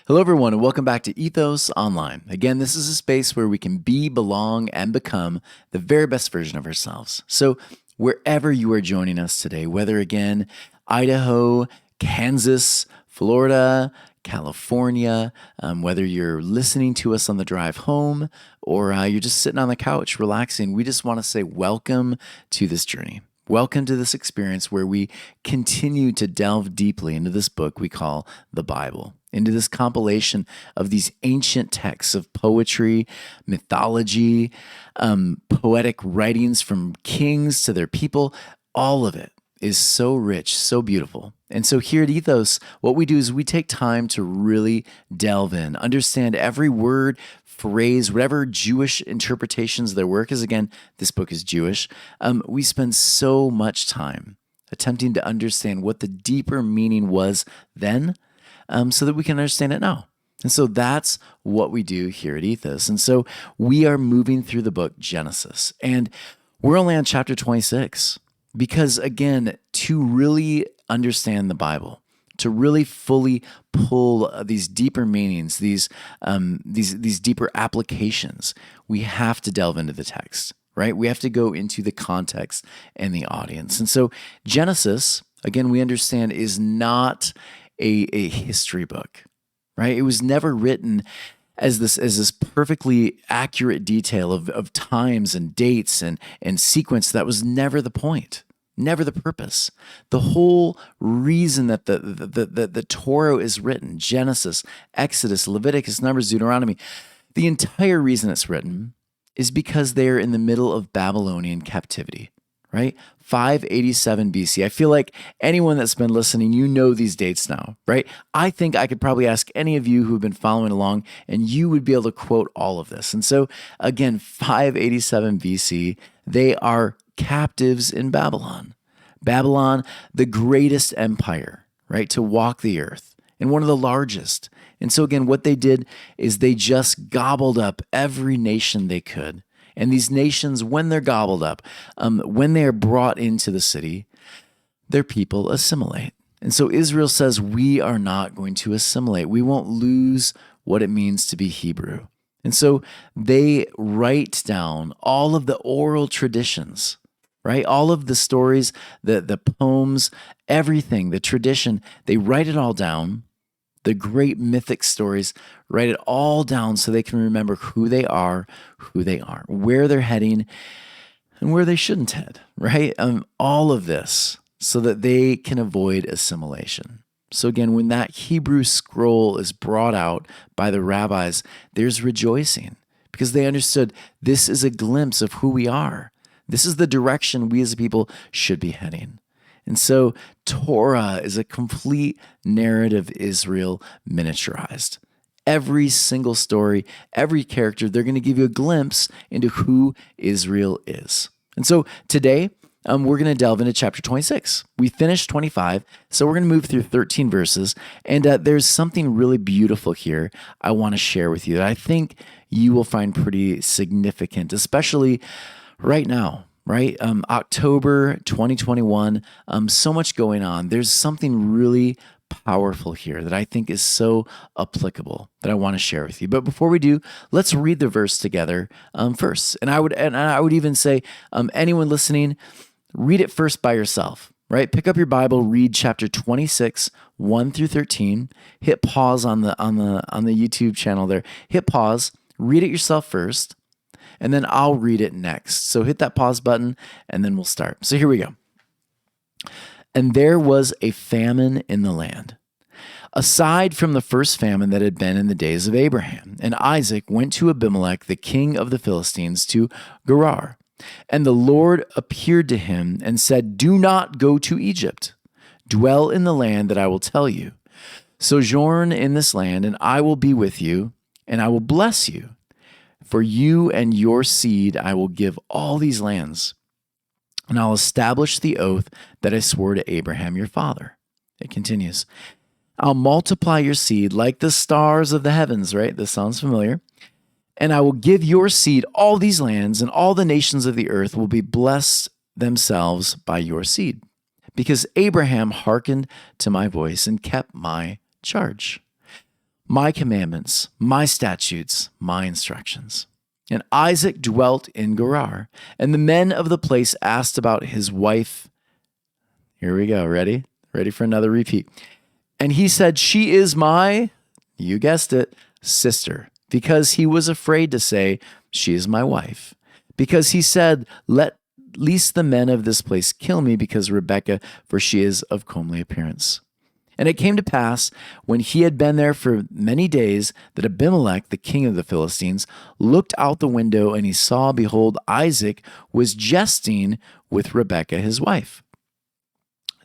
Hello, everyone, and welcome back to Ethos Online. Again, this is a space where we can be, belong, and become the very best version of ourselves. So, wherever you are joining us today, whether again, Idaho, Kansas, Florida, California, whether you're listening to us on the drive home or you're just sitting on the couch relaxing, we just want to say welcome to this journey. Welcome to this experience where we continue to delve deeply into this book we call the Bible, into this compilation of these ancient texts of poetry, mythology, poetic writings from kings to their people. All of it is so rich, so beautiful. And so here at Ethos, what we do is we take time to really delve in, understand every word, phrase, whatever Jewish interpretations there were, because again, this book is Jewish. We spend so much time attempting to understand what the deeper meaning was then, so that we can understand it now. And so that's what we do here at Ethos. And so we are moving through the book Genesis, and we're only on chapter 26 because, again, to really understand the Bible, to really fully pull these deeper meanings, these deeper applications, we have to delve into the text, right? We have to go into the context and the audience. And so Genesis, again, we understand is not a history book, right? It was never written as this perfectly accurate detail of times and dates and sequence. That was never the point, never the purpose. The whole reason that the Torah is written, Genesis, Exodus, Leviticus, Numbers, Deuteronomy, the entire reason it's written is because they're in the middle of Babylonian captivity, right? 587 BC. I feel like anyone that's been listening, you know these dates now, right? I think I could probably ask any of you who've been following along and you would be able to quote all of this. And so again, 587 BC, they are captives in Babylon. Babylon, the greatest empire, right, to walk the earth and one of the largest. And so again, what they did is they just gobbled up every nation they could. And these nations, when they're gobbled up, when they are brought into the city, their people assimilate. And so Israel says, we are not going to assimilate. We won't lose what it means to be Hebrew. And so they write down all of the oral traditions, right? All of the stories, the poems, everything, the tradition, they write it all down. The great mythic stories, write it all down so they can remember who they are, where they're heading, and where they shouldn't head, right? All of this so that they can avoid assimilation. So again, when that Hebrew scroll is brought out by the rabbis, there's rejoicing because they understood this is a glimpse of who we are. This is the direction we as a people should be heading. And so Torah is a complete narrative Israel miniaturized. Every single story, every character, they're going to give you a glimpse into who Israel is. And so today, we're going to delve into chapter 26. We finished 25, so we're going to move through 13 verses. And there's something really beautiful here I want to share with you that I think you will find pretty significant, especially right now. Right? October 2021, so much going on. There's something really powerful here that I think is so applicable that I want to share with you. But before we do, let's read the verse together first. And I would even say, anyone listening, read it first by yourself. Right? Pick up your Bible, read chapter 26, 1 through 13. Hit pause on the YouTube channel there. Hit pause. Read it yourself first. And then I'll read it next. So hit that pause button and then we'll start. So here we go. And there was a famine in the land, aside from the first famine that had been in the days of Abraham. And Isaac went to Abimelech, the king of the Philistines, to Gerar. And the Lord appeared to him and said, do not go to Egypt. Dwell in the land that I will tell you. Sojourn in this land, and I will be with you, and I will bless you. For you and your seed I will give all these lands, and I'll establish the oath that I swore to Abraham your father. It continues. I'll multiply your seed like the stars of the heavens, right? This sounds familiar. And I will give your seed all these lands, and all the nations of the earth will be blessed themselves by your seed, because Abraham hearkened to my voice and kept my charge. my commandments, my statutes, my instructions. And Isaac dwelt in Gerar, and the men of the place asked about his wife. Here we go. Ready? Ready for another repeat. And he said, she is my, you guessed it, sister, because he was afraid to say, she is my wife. Because he said, let least the men of this place kill me because Rebekah, for she is of comely appearance. And it came to pass, when he had been there for many days, that Abimelech, the king of the Philistines, looked out the window, and he saw, behold, Isaac was jesting with Rebekah, his wife.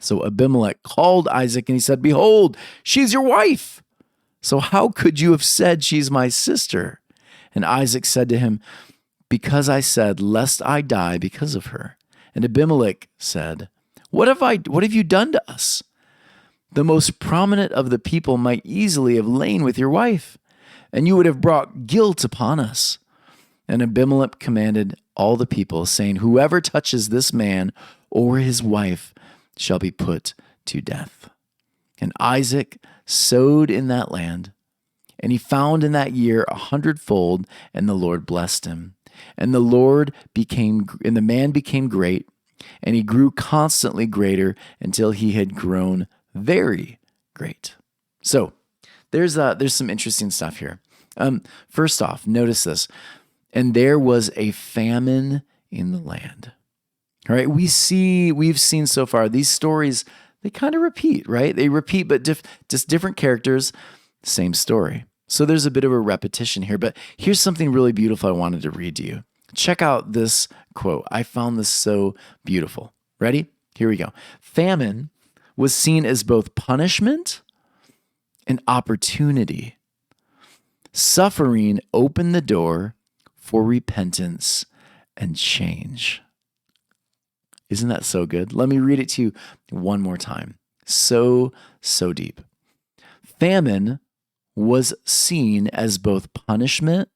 So Abimelech called Isaac, and he said, behold, she's your wife. So how could you have said she's my sister? And Isaac said to him, because I said, lest I die because of her. And Abimelech said, what have you done to us? The most prominent of the people might easily have lain with your wife, and you would have brought guilt upon us. And Abimelech commanded all the people, saying, whoever touches this man or his wife shall be put to death. And Isaac sowed in that land, and he found in that year 100-fold, and the Lord blessed him. And the man became great, and he grew constantly greater until he had grown very great. So there's some interesting stuff here. First off, notice this. And there was a famine in the land. All right, we've seen so far these stories, they kind of repeat, right? They repeat, but just different characters, same story. So there's a bit of a repetition here, but here's something really beautiful I wanted to read to you. Check out this quote. I found this so beautiful. Ready? Here we go. Famine was seen as both punishment and opportunity. Suffering opened the door for repentance and change. Isn't that so good? Let me read it to you one more time. So deep. Famine was seen as both punishment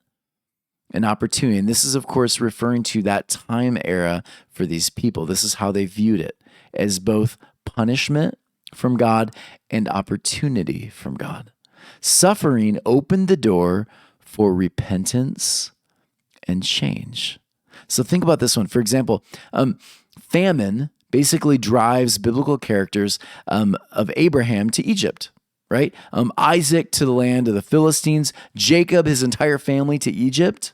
and opportunity. And this is, of course, referring to that time era for these people. This is how they viewed it, as both punishment from God and opportunity from God. Suffering opened the door for repentance and change. So think about this one. For example, famine basically drives biblical characters of Abraham to Egypt, right? Isaac to the land of the Philistines, Jacob, his entire family to Egypt,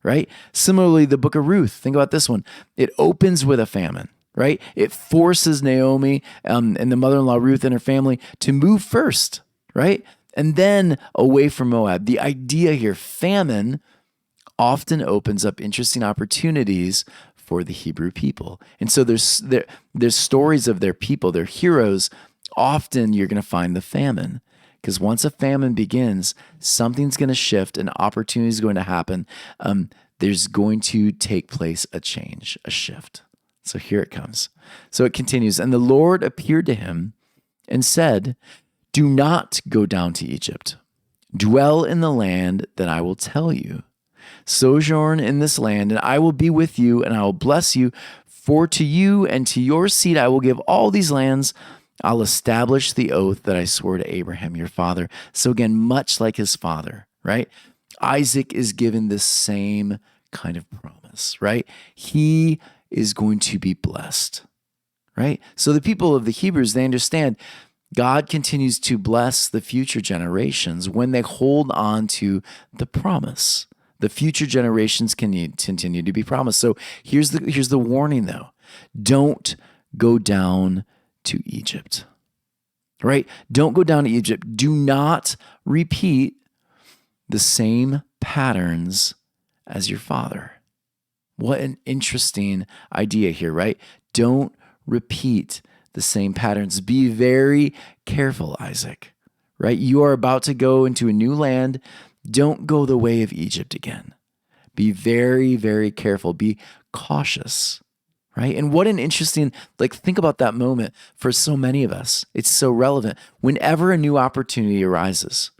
right? Similarly, the book of Ruth, think about this one. It opens with a famine, right? It forces Naomi and the mother-in-law Ruth and her family to move first, right? And then away from Moab. The idea here, famine often opens up interesting opportunities for the Hebrew people. And so there's stories of their people, their heroes. Often you're going to find the famine, because once a famine begins, something's going to shift, an opportunity is going to happen. There's going to take place a change, a shift. So here it comes. So it continues. And the Lord appeared to him and said, do not go down to Egypt. Dwell in the land that I will tell you. Sojourn in this land, and I will be with you, and I will bless you. For to you and to your seed I will give all these lands. I'll establish the oath that I swore to Abraham, your father. So again, much like his father, right? Isaac is given this same kind of promise, right? He is going to be blessed, right? So the people of the Hebrews, they understand God continues to bless the future generations when they hold on to the promise. The future generations can continue to be promised. So here's the warning, though. Don't go down to Egypt, right? Don't go down to Egypt. Do not repeat the same patterns as your father. What an interesting idea here, right? Don't repeat the same patterns. Be very careful, Isaac, right? You are about to go into a new land. Don't go the way of Egypt again. Be very, very careful. Be cautious, right? And what an interesting, think about that moment for so many of us. It's so relevant. Whenever a new opportunity arises,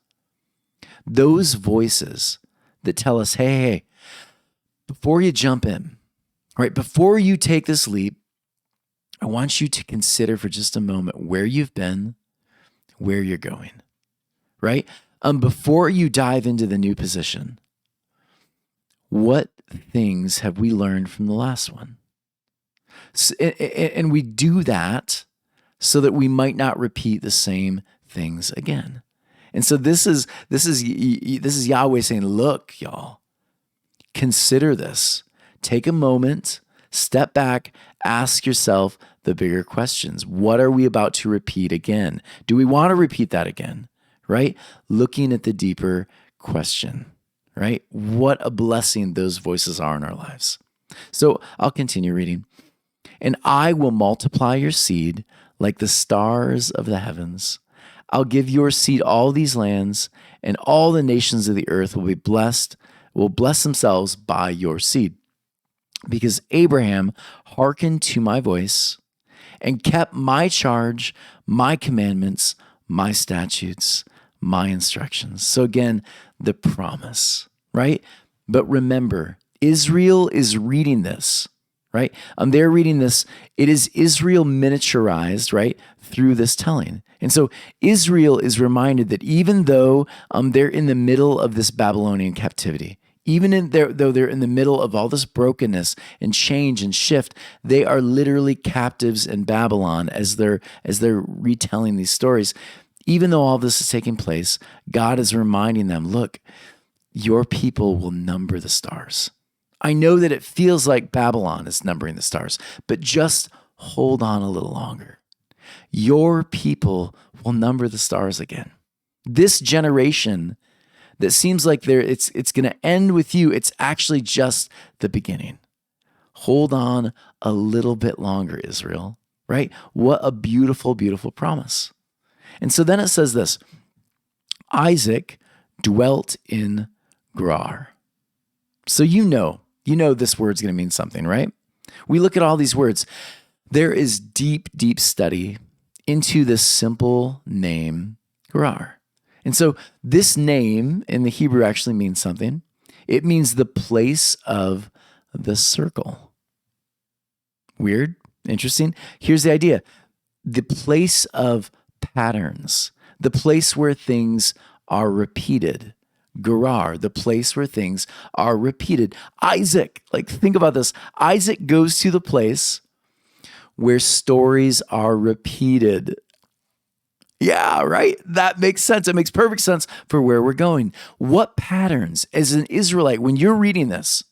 those voices that tell us, hey, before you jump in, right? Before you take this leap, I want you to consider for just a moment where you've been, where you're going, right? Before you dive into the new position, what things have we learned from the last one? And we do that so that we might not repeat the same things again. And so this is Yahweh saying, look, y'all, consider this. Take a moment, step back, ask yourself the bigger questions. What are we about to repeat again? Do we want to repeat that again? Right? Looking at the deeper question, right? What a blessing those voices are in our lives. So I'll continue reading. And I will multiply your seed like the stars of the heavens. I'll give your seed all these lands, and all the nations of the earth will bless themselves by your seed. Because Abraham hearkened to my voice and kept my charge, my commandments, my statutes, my instructions. So again, the promise, right? But remember, Israel is reading this, right? They're reading this. It is Israel miniaturized, right, through this telling. And so Israel is reminded that even though they're in the middle of this Babylonian captivity, though they're in the middle of all this brokenness and change and shift, they are literally captives in Babylon as they're retelling these stories. Even though all this is taking place, God is reminding them, look, your people will number the stars. I know that it feels like Babylon is numbering the stars, but just hold on a little longer. Your people will number the stars again. This generation that seems like it's going to end with you, it's actually just the beginning. Hold on a little bit longer, Israel, right? What a beautiful, beautiful promise. And so then it says this, Isaac dwelt in Gerar. So you know this word's going to mean something, right? We look at all these words. There is deep, deep study into this simple name, Gerar. And so this name in the Hebrew actually means something. It means the place of the circle. Weird? Interesting? Here's the idea. The place of patterns. The place where things are repeated. Gerar, the place where things are repeated. Isaac, think about this. Isaac goes to the place where stories are repeated. Yeah, right? That makes sense. It makes perfect sense for where we're going. What patterns, as an Israelite, when you're reading this,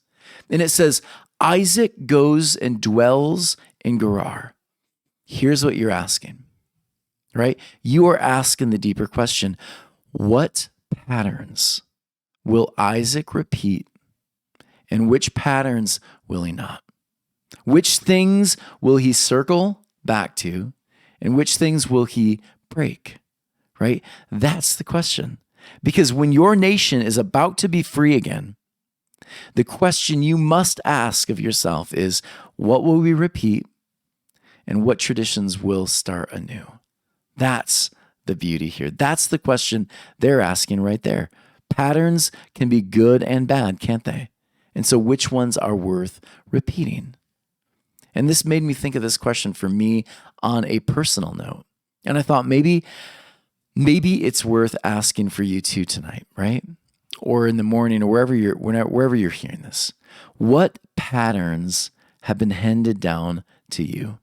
and it says, Isaac goes and dwells in Gerar, here's what you're asking, right? You are asking the deeper question, what patterns will Isaac repeat, and which patterns will he not? Which things will he circle back to, and which things will he break, right? That's the question. Because when your nation is about to be free again, the question you must ask of yourself is, what will we repeat, and what traditions will start anew? That's the beauty here. That's the question they're asking right there. Patterns can be good and bad, can't they? And so which ones are worth repeating? And this made me think of this question for me on a personal note. And I thought maybe it's worth asking for you too tonight, right? Or in the morning, or wherever you're hearing this. What patterns have been handed down to you,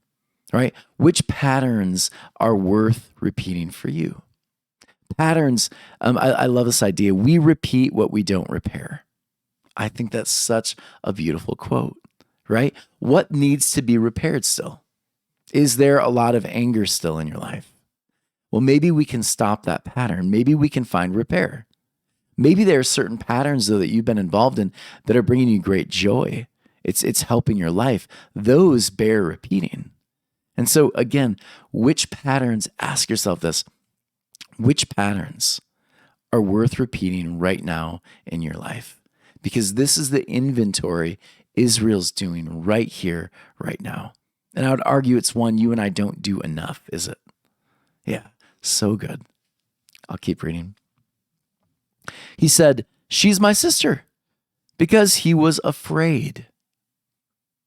right? Which patterns are worth repeating for you? Patterns, I love this idea. We repeat what we don't repair. I think that's such a beautiful quote, right? What needs to be repaired still? Is there a lot of anger still in your life? Well, maybe we can stop that pattern. Maybe we can find repair. Maybe there are certain patterns, though, that you've been involved in that are bringing you great joy. It's helping your life. Those bear repeating. And so, again, which patterns, ask yourself this, which patterns are worth repeating right now in your life? Because this is the inventory Israel's doing right here, right now. And I would argue it's one you and I don't do enough, is it? Yeah, so good. I'll keep reading. He said, she's my sister, because he was afraid.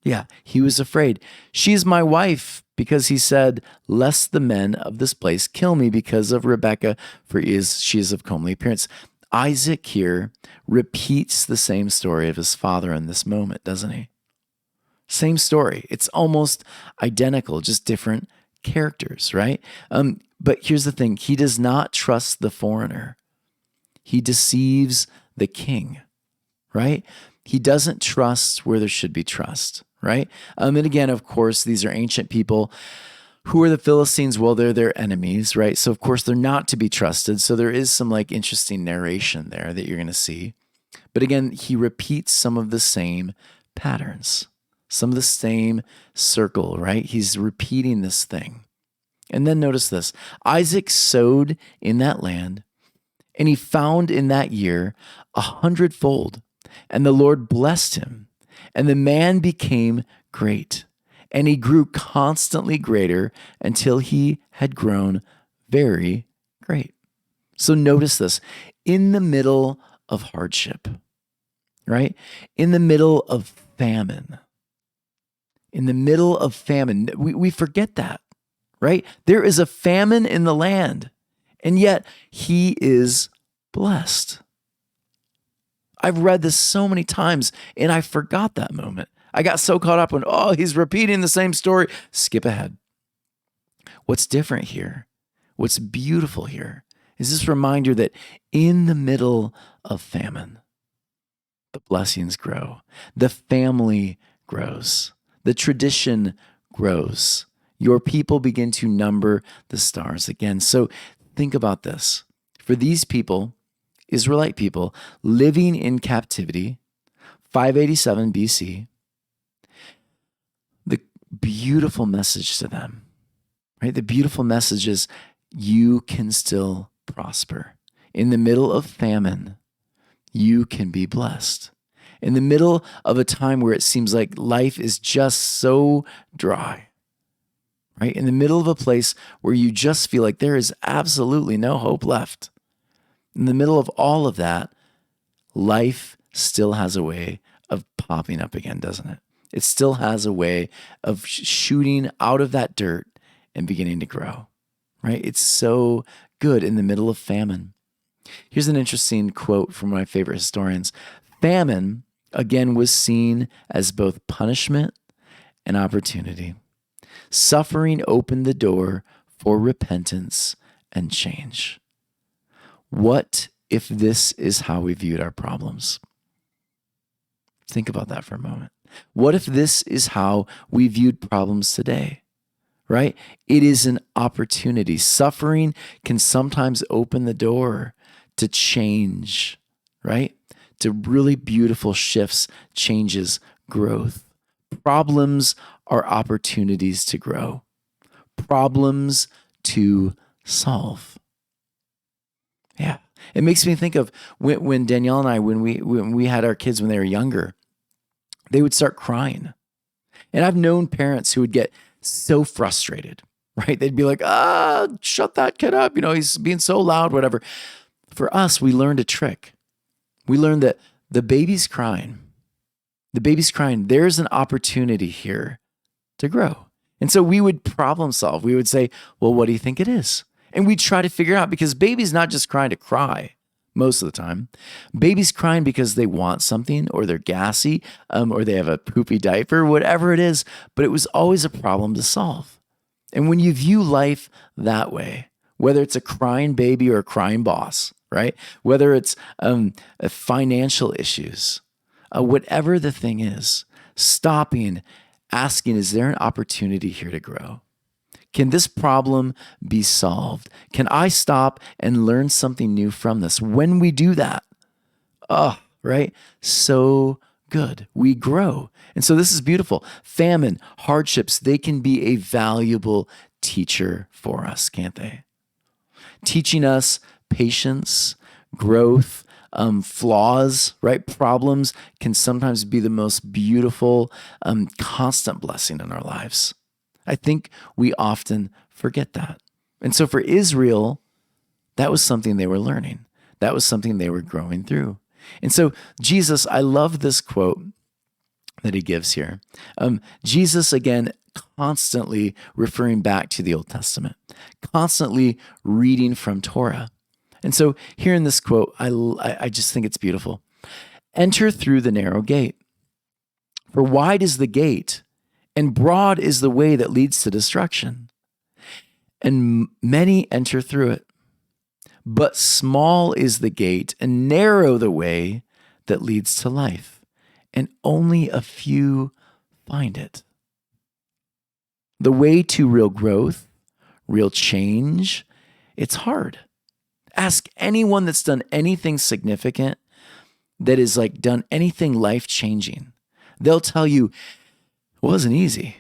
Yeah, he was afraid. She's my wife because he said, lest the men of this place kill me because of Rebekah, for she is of comely appearance. Isaac here repeats the same story of his father in this moment, doesn't he? Same story. It's almost identical, just different characters, right? But here's the thing. He does not trust the foreigner. He deceives the king, right? He doesn't trust where there should be trust, right? And again, of course, these are ancient people. Who are the Philistines? Well, they're their enemies, right? So of course they're not to be trusted. So there is some like interesting narration there that you're going to see. But again, he repeats some of the same patterns, some of the same circle, right? He's repeating this thing. And then notice this. Isaac sowed in that land, and he found in that year 100-fold. And the Lord blessed him, and the man became great. And he grew constantly greater until he had grown very great. So notice this. In the middle of hardship, right? In the middle of famine, we forget that, right? There is a famine in the land, and yet he is blessed. I've read this so many times, and I forgot that moment. I got so caught up on, he's repeating the same story. Skip ahead. What's different here, what's beautiful here, is this reminder that in the middle of famine, the blessings grow, the family grows, the tradition grows. Your people begin to number the stars again. So think about this. For these people, Israelite people living in captivity, 587 BC, the beautiful message to them, right? The beautiful message is you can still prosper. In the middle of famine, you can be blessed. In the middle of a time where it seems like life is just so dry, right? In the middle of a place where you just feel like there is absolutely no hope left. In the middle of all of that, life still has a way of popping up again, doesn't it? It still has a way of shooting out of that dirt and beginning to grow, right? It's so good in the middle of famine. Here's an interesting quote from my favorite historians. Famine, again, was seen as both punishment and opportunity. Suffering opened the door for repentance and change. What if this is how we viewed our problems? Think about that for a moment. What if this is how we viewed problems today, right? It is an opportunity. Suffering can sometimes open the door to change, right? To really beautiful shifts, changes, growth. Problems are opportunities to grow. Problems to solve. Yeah. It makes me think of when Danielle and I, when we had our kids when they were younger, they would start crying. And I've known parents who would get so frustrated, right? They'd be like, shut that kid up. He's being so loud, whatever. For us, we learned a trick. We learned that the baby's crying. There's an opportunity here to grow. And so we would problem solve. We would say, well, what do you think it is? And we'd try to figure out, because baby's not just crying to cry most of the time. Baby's crying because they want something, or they're gassy, or they have a poopy diaper, whatever it is. But it was always a problem to solve. And when you view life that way, whether it's a crying baby or a crying boss, right? Whether it's financial issues, whatever the thing is, stopping, asking, is there an opportunity here to grow? Can this problem be solved? Can I stop and learn something new from this? When we do that, right? So good. We grow. And so this is beautiful. Famine, hardships, they can be a valuable teacher for us, can't they? Teaching us patience, growth, flaws, right? Problems can sometimes be the most beautiful, constant blessing in our lives. I think we often forget that. And so for Israel, that was something they were learning. That was something they were growing through. And so Jesus, I love this quote that he gives here. Jesus, again, constantly referring back to the Old Testament, constantly reading from Torah. And so here in this quote, I just think it's beautiful. Enter through the narrow gate. For wide is the gate, and broad is the way that leads to destruction, and many enter through it. But small is the gate, and narrow the way that leads to life, and only a few find it. The way to real growth, real change, it's hard. Ask anyone that's done anything significant, that is like done anything life-changing. They'll tell you it wasn't easy,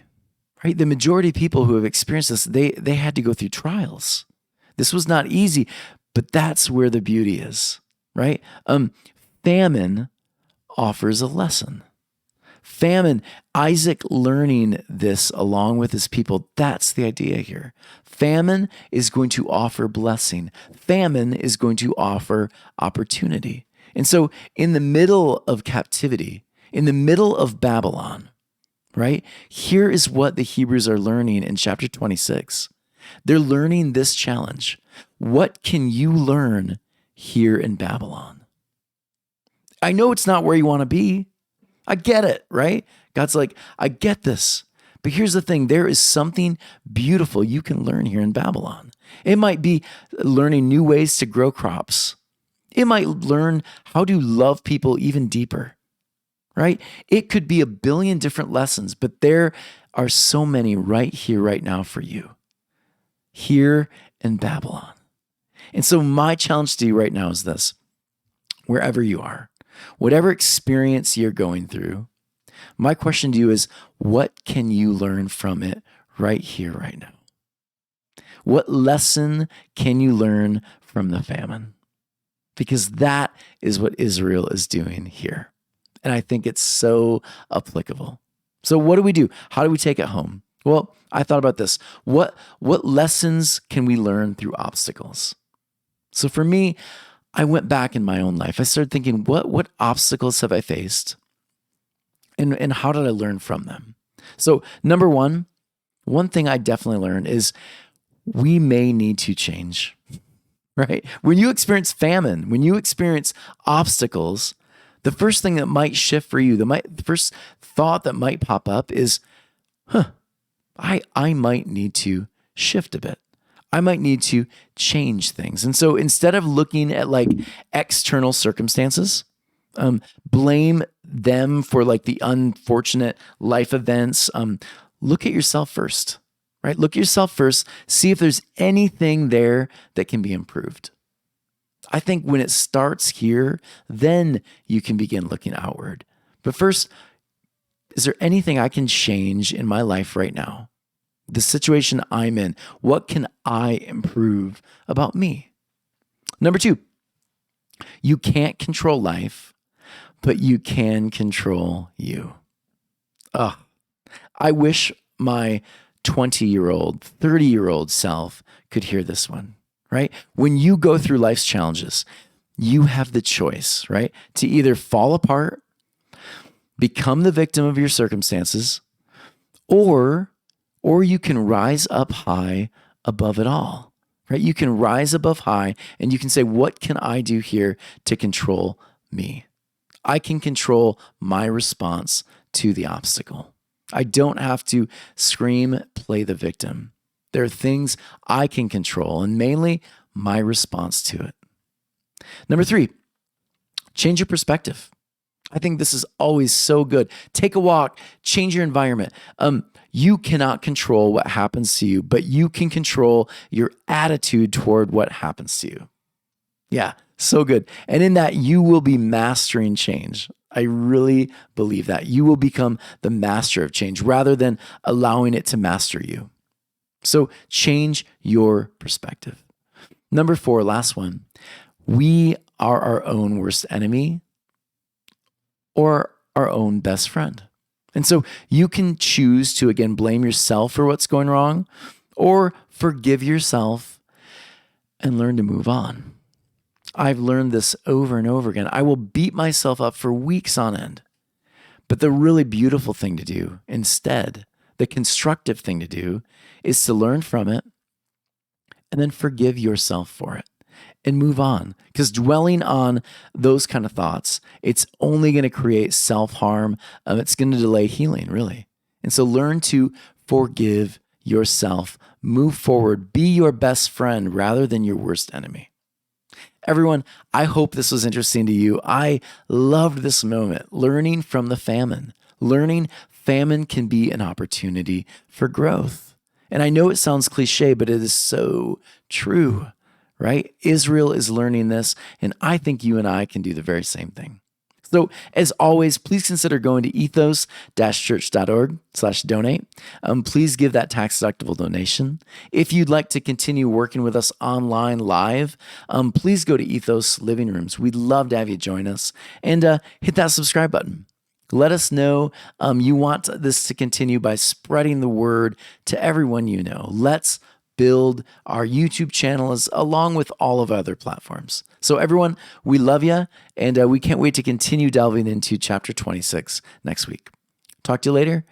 right? The majority of people who have experienced this, they had to go through trials. This was not easy, but that's where the beauty is, right? Famine offers a lesson. Famine, Isaac learning this along with his people, that's the idea here. Famine is going to offer blessing. Famine is going to offer opportunity. And so in the middle of captivity, in the middle of Babylon, right? Here is what the Hebrews are learning in chapter 26. They're learning this challenge. What can you learn here in Babylon? I know it's not where you want to be. I get it, right? God's like, I get this. But here's the thing. There is something beautiful you can learn here in Babylon. It might be learning new ways to grow crops. It might learn how to love people even deeper, right? It could be a billion different lessons, but there are so many right here, right now for you, here in Babylon. And so my challenge to you right now is this: wherever you are, whatever experience you're going through, my question to you is, what can you learn from it right here, right now? What lesson can you learn from the famine? Because that is what Israel is doing here. And I think it's so applicable. So what do we do? How do we take it home? Well, I thought about this. What lessons can we learn through obstacles? So for me, I went back in my own life. I started thinking, what obstacles have I faced? And how did I learn from them? So number one thing I definitely learned is we may need to change, right? When you experience famine, when you experience obstacles, the first thing that might shift for you, the first thought that might pop up is, I might need to shift a bit. I might need to change things. And so instead of looking at like external circumstances, blame them for like the unfortunate life events, look at yourself first, right? Look at yourself first, see if there's anything there that can be improved. I think when it starts here, then you can begin looking outward. But first, is there anything I can change in my life right now? The situation I'm in, what can I improve about me? Number two, you can't control life, but you can control you. I wish my 20-year-old, 30-year-old self could hear this one, right? When you go through life's challenges, you have the choice, right? To either fall apart, become the victim of your circumstances, or you can rise up high above it all, right? You can rise above high and you can say, what can I do here to control me? I can control my response to the obstacle. I don't have to scream, play the victim. There are things I can control, and mainly my response to it. Number three, change your perspective. I think this is always so good. Take a walk, change your environment. You cannot control what happens to you, but you can control your attitude toward what happens to you. Yeah, so good. And in that, you will be mastering change. I really believe that. You will become the master of change rather than allowing it to master you. So change your perspective. Number four, last one. We are our own worst enemy or our own best friend. And so you can choose to, again, blame yourself for what's going wrong or forgive yourself and learn to move on. I've learned this over and over again. I will beat myself up for weeks on end. But the really beautiful thing to do instead, The constructive thing to do is to learn from it and then forgive yourself for it and move on. Because dwelling on those kind of thoughts, it's only going to create self-harm. It's going to delay healing, really. And so learn to forgive yourself. Move forward. Be your best friend rather than your worst enemy. Everyone, I hope this was interesting to you. I loved this moment, learning from the famine. Learning famine can be an opportunity for growth. And I know it sounds cliche, but it is so true, right? Israel is learning this, and I think you and I can do the very same thing. So as always, please consider going to ethos-church.org/donate. Please give that tax-deductible donation. If you'd like to continue working with us online live, please go to Ethos Living Rooms. We'd love to have you join us, and hit that subscribe button. Let us know you want this to continue by spreading the word to everyone you know. Let's build our YouTube channels along with all of our other platforms. So everyone, we love you, and we can't wait to continue delving into chapter 26 next week. Talk to you later.